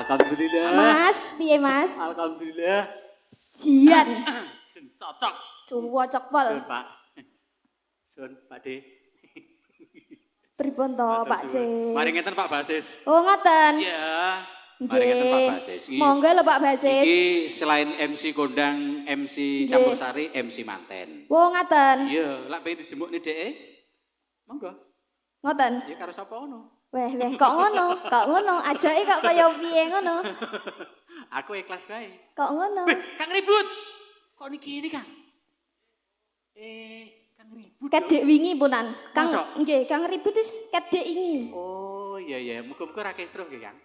Alhamdulillah. Mas, piye Mas? Alhamdulillah. Jian. Cocok. Cocok pol. Sun, Pak. Sun, Pak D. Pripun to, Pak C? Mari ngeten Pak Basis. Oh, ngoten. Iya. Mari ngeten Pak Basis. Monggo lho Pak Basis. Iki selain MC kondang, MC campursari, MC manten. Oh, ngoten. Iya, lak pengen dijemuk nih DE. Monggo. Ngoten. Ya karo sapa ngono? Weh, kok ngono? Kok ngono? Ajake kok kaya piye ngono? Aku ikhlas bae. Kok ngono? Kang ribut. Kok niki ini, Kang? Kang ribut. Kedek wingi punan. Kang Mosok? nggih, Kang ribut wis kedek wingi. Oh, iya. Muga-muga ra kesruh nggih, Kang.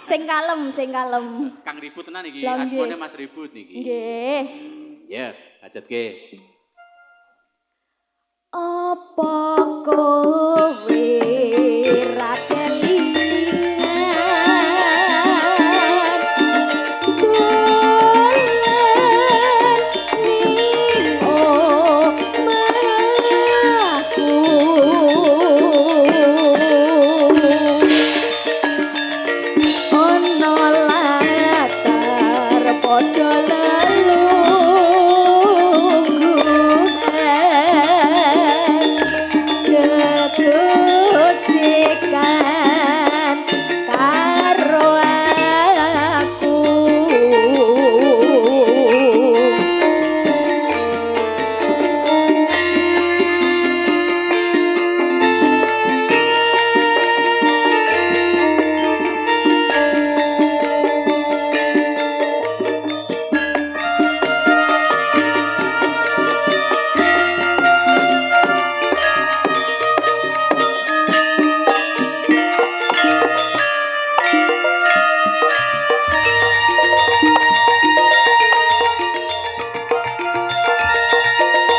Sing kalem, sing kalem. Kang ribut tenan iki. Lah, nggih. Aspone Mas ribut niki. Nggih. Ya, hajatke. Apa kowe ra kelingan dolan ning omahku ono latar padha kegojekan karo aku.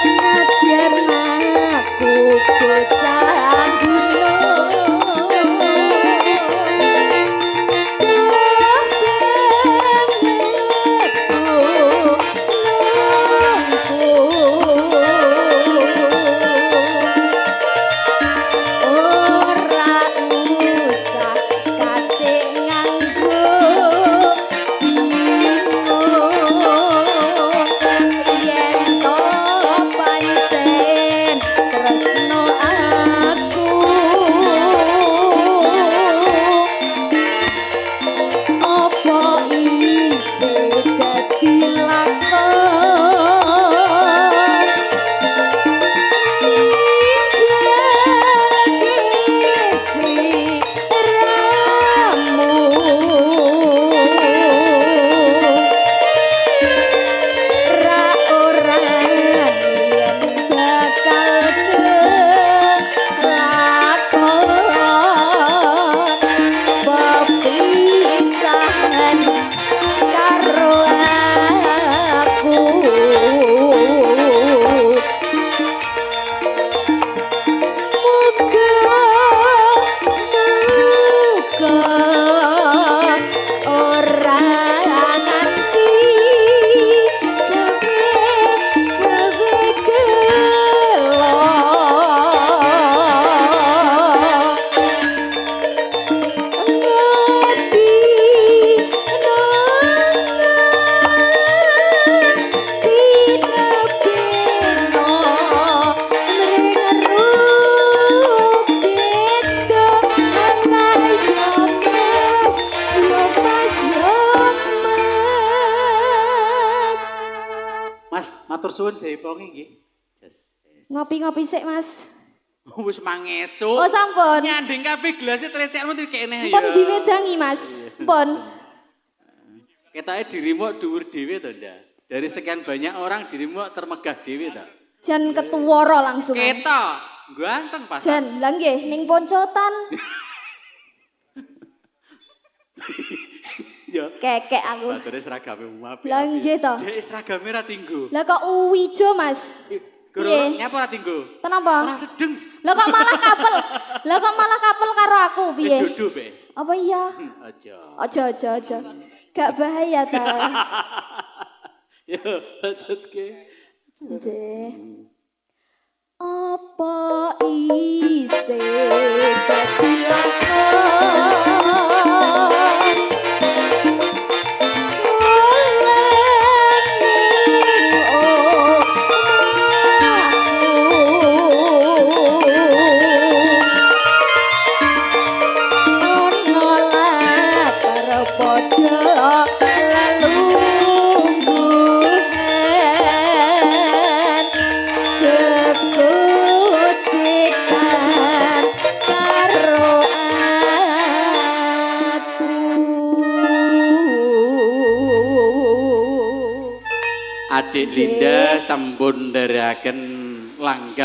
Nadyan aku bocah gunung, ora usah katik nganggo yen to pancen tresno aku apa isih dadi lakon karo aku. Muga ora nganti gawe gelo. Mas, matur suwun jaiponge nggih. Ngopi-ngopi sik, Mas. Wis mangesuk. Oh, sampun. Nyanding kabeh gelas telecekmu dikene ya. Pun diwedangi, Mas. Pun. Ketoke dirimu dhuwur dhewe to, Ndak? Dari sekian banyak orang dirimu termegah dhewe to. Jan ketuwara langsung. Ketok, ganteng pas. Jan, lah nggih ning poncotan. Ya. Kekek aku. Bature seragame apik. Lah nggih to. Dek seragame ra tinggo. Lah kok uwijo, Mas? Guru Piye? nyapa ora tinggo? Kenapa? Ora sedeng. Lah kok malah kapel? Lah kok malah kapel karo aku piye? Jodoh be. Apa iya? Aja. Aja. Gak bahaya ta. Yo, lanjutke. Nggih. Apa isih dadi lakon Adik Linda sampun ndherekaken langgam